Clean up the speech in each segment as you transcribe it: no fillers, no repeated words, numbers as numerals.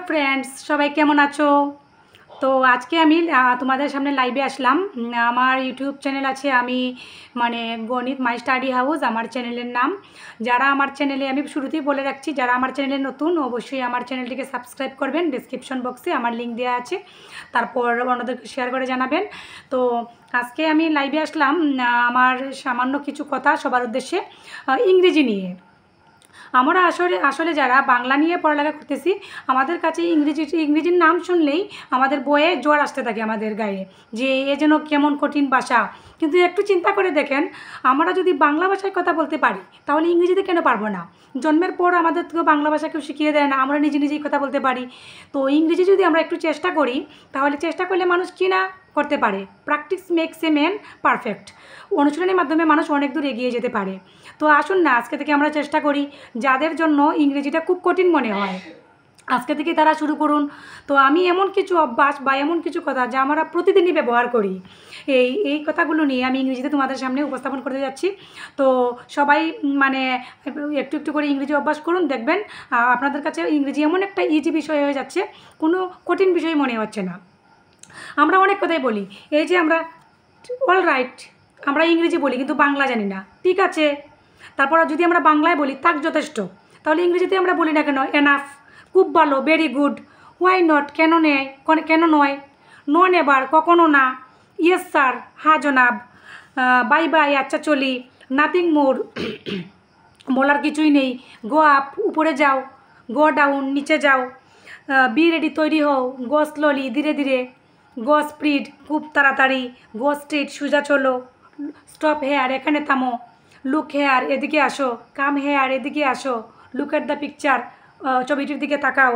Friends, সবাই কেমন আছো? তো আজকে আমি তোমাদের সামনে লাইভে আসলাম। আমার ইউটিউব চ্যানেল আছে, আমি মানে গণিত মাই স্টাডি হাউস আমার চ্যানেলের নাম। যারা আমার চ্যানেলে, আমি শুরুতেই বলে রাখছি, যারা আমার চ্যানেলে নতুন অবশ্যই আমার চ্যানেলটিকে সাবস্ক্রাইব করবেন। ডেসক্রিপশন বক্সে আমার লিঙ্ক দেওয়া আছে, তারপর অন্যদেরকে শেয়ার করে জানাবেন। তো আজকে আমি লাইভে আসলাম আমার সামান্য কিছু কথা সবার উদ্দেশ্যে ইংরেজি নিয়ে। আমরা আসলে যারা বাংলা নিয়ে পড়ালেখা করতেছি, আমাদের কাছে ইংরেজির নাম শুনলেই আমাদের বইয়ে জ্বর আসতে থাকে আমাদের গায়ে, যে এ যেন কেমন কঠিন ভাষা। কিন্তু একটু চিন্তা করে দেখেন, আমরা যদি বাংলা ভাষায় কথা বলতে পারি তাহলে ইংরেজিতে কেন পারবো না? জন্মের পর আমাদের তো বাংলা ভাষা কেউ শিখিয়ে দেয় না, আমরা নিজেই কথা বলতে পারি। তো ইংরেজি যদি আমরা একটু চেষ্টা করি, তাহলে চেষ্টা করলে মানুষ কি না করতে পারে। Practice makes a man perfect. অনুশীলনের মাধ্যমে মানুষ অনেক দূর এগিয়ে যেতে পারে। তো আসুন না, আজকে থেকে আমরা চেষ্টা করি। যাদের জন্য ইংরেজিটা খুব কঠিন মনে হয়, আজকে থেকে তারা শুরু করুন। তো আমি এমন কিছু অভ্যাস বা এমন কিছু কথা যা আমরা প্রতিদিনই ব্যবহার করি, এই কথাগুলো নিয়ে আমি ইংরেজিতে তোমাদের সামনে উপস্থাপন করতে যাচ্ছি। তো সবাই মানে একটু একটু করে ইংরেজি অভ্যাস করুন, দেখবেন আপনাদের কাছে ইংরেজি এমন একটা ইজি বিষয় হয়ে যাচ্ছে, কোনো কঠিন বিষয় মনে হচ্ছে না। আমরা অনেক কথাই বলি, এই যে আমরা অল রাইট, আমরা ইংরেজি বলি কিন্তু বাংলা জানি না, ঠিক আছে। তারপর যদি আমরা বাংলায় বলি তাক যথেষ্ট, তাহলে ইংরেজিতে আমরা বলি না কেন এনাফ, খুব ভালো, ভেরি গুড, হোয়াই নট, কেন নয়, নো নেভার, কখনো না, ইয়েস স্যার, হ্যাঁ জনাব, বাই বাই, আচ্ছা চলি, নাথিং মোর, বলার কিছুই নেই, গো আপ, উপরে যাও, গো ডাউন, নিচে যাও, বি রেডি, তৈরি হও, গো স্লোলি, ধীরে ধীরে, গো স্পিড, খুব তাড়াতাড়ি, গো স্ট্রিট, সোজা চলো, স্টপ হেয়ার, এখানে থামো, লুক হেয়ার, এদিকে আসো, কাম হেয়ার, এদিকে আসো, লুক অ্যাট দ্য পিকচার, ছবিটির দিকে তাকাও,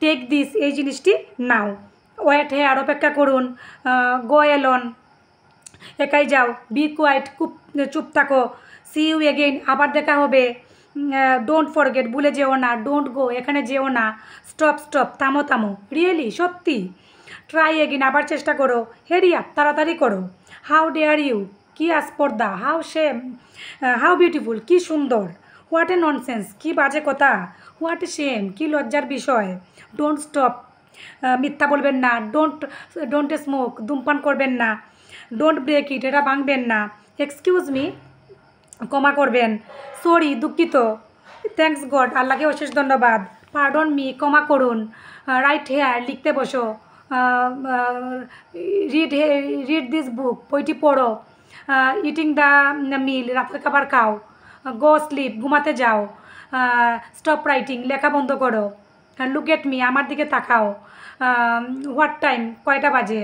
টেক দিস, এই জিনিসটি নাও, ওয়েট হেয়ার, অপেক্ষা করুন, গো এলন, একাই যাও, বি কোয়াইট, খুব চুপ থাকো, সি ইউ এগেইন, আবার দেখা হবে, ডোন্ট ফরগেট, ভুলে যেও না, ডোন্ট গো, এখানে যেও না, স্টপ, থামো, রিয়েলি, সত্যি, ট্রাই এগেইন, আবার চেষ্টা করো, হেরি আপ, তাড়াতাড়ি করো, হাউ ডেয়ার ইউ, কি আস্পর্ধা, হাউ শেম, হাউ বিউটিফুল, কি সুন্দর, হোয়াট এ ননসেন্স, কি বাজে কথা, হোয়াট এ শেম, কি লজ্জার বিষয়, ডোন্ট স্টপ, মিথ্যা বলবেন না, ডোন্ট স্মোক, ধূমপান করবেন না, ডোন্ট ব্রেক ইট, এটা ভাঙবেন না, এক্সকিউজ মি, ক্ষমা করবেন, সরি, দুঃখিত, থ্যাঙ্কস গড, আল্লাহকে অশেষ ধন্যবাদ, পার্ডন মি, ক্ষমা করুন, রাইট হেয়ার, লিখতে বসো, রিড দিস বুক, বইটি পড়ো, ইটিং দ্য মিল, রাতের খাবার খাও, গো স্লিপ, ঘুমাতে যাও, স্টপ রাইটিং, লেখা বন্ধ করো, লুক এট মি, আমার দিকে তাকাও, হোয়াট টাইম, কয়টা বাজে।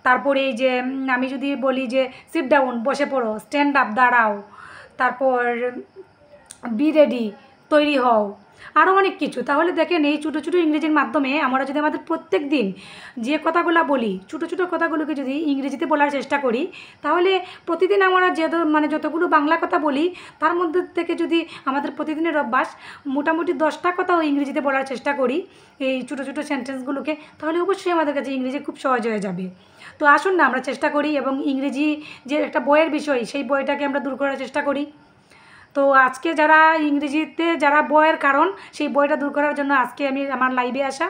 তারপরে এই যে আমি যদি বলি যে সিট ডাউন, বসে পড়ো, স্ট্যান্ড আপ, দাঁড়াও, তারপর বি রেডি, তৈরি হও, আরও অনেক কিছু। তাহলে দেখেন, এই ছোটো ছোটো ইংরেজির মাধ্যমে আমরা যদি আমাদের প্রত্যেক দিন যে কথাগুলো বলি, ছোটো ছোটো কথাগুলোকে যদি ইংরেজিতে বলার চেষ্টা করি, তাহলে প্রতিদিন আমরা যতগুলো বাংলা কথা বলি তার মধ্যে থেকে যদি আমাদের প্রতিদিনের অভ্যাস মোটামুটি 10টা কথাও ইংরেজিতে বলার চেষ্টা করি, এই ছোটো ছোটো সেন্টেন্সগুলোকে, তাহলে অবশ্যই আমাদের কাছে ইংরেজি খুব সহজ হয়ে যাবে। তো আসুন না, আমরা চেষ্টা করি এবং ইংরেজি যে একটা বইয়ের বিষয়, সেই বইটাকে আমরা দূর করার চেষ্টা করি। তো আজকে যারা ইংরেজিতে যারা বইয়ের কারণ, সেই বইটা দূর করার জন্য আজকে আমি আমার লাইভে আসা।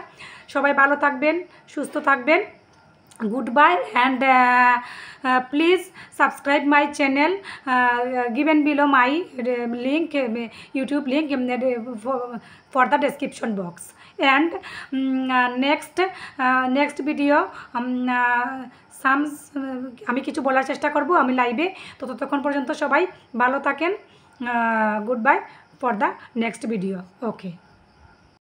সবাই ভালো থাকবেন, সুস্থ থাকবেন, good bye, and please subscribe my channel, given below my link, YouTube link for the description box, and next video আমি কিছু বলার চেষ্টা করব আমি লাইভে। তো ততক্ষণ পর্যন্ত সবাই ভালো থাকেন, goodbye for the next video, okay.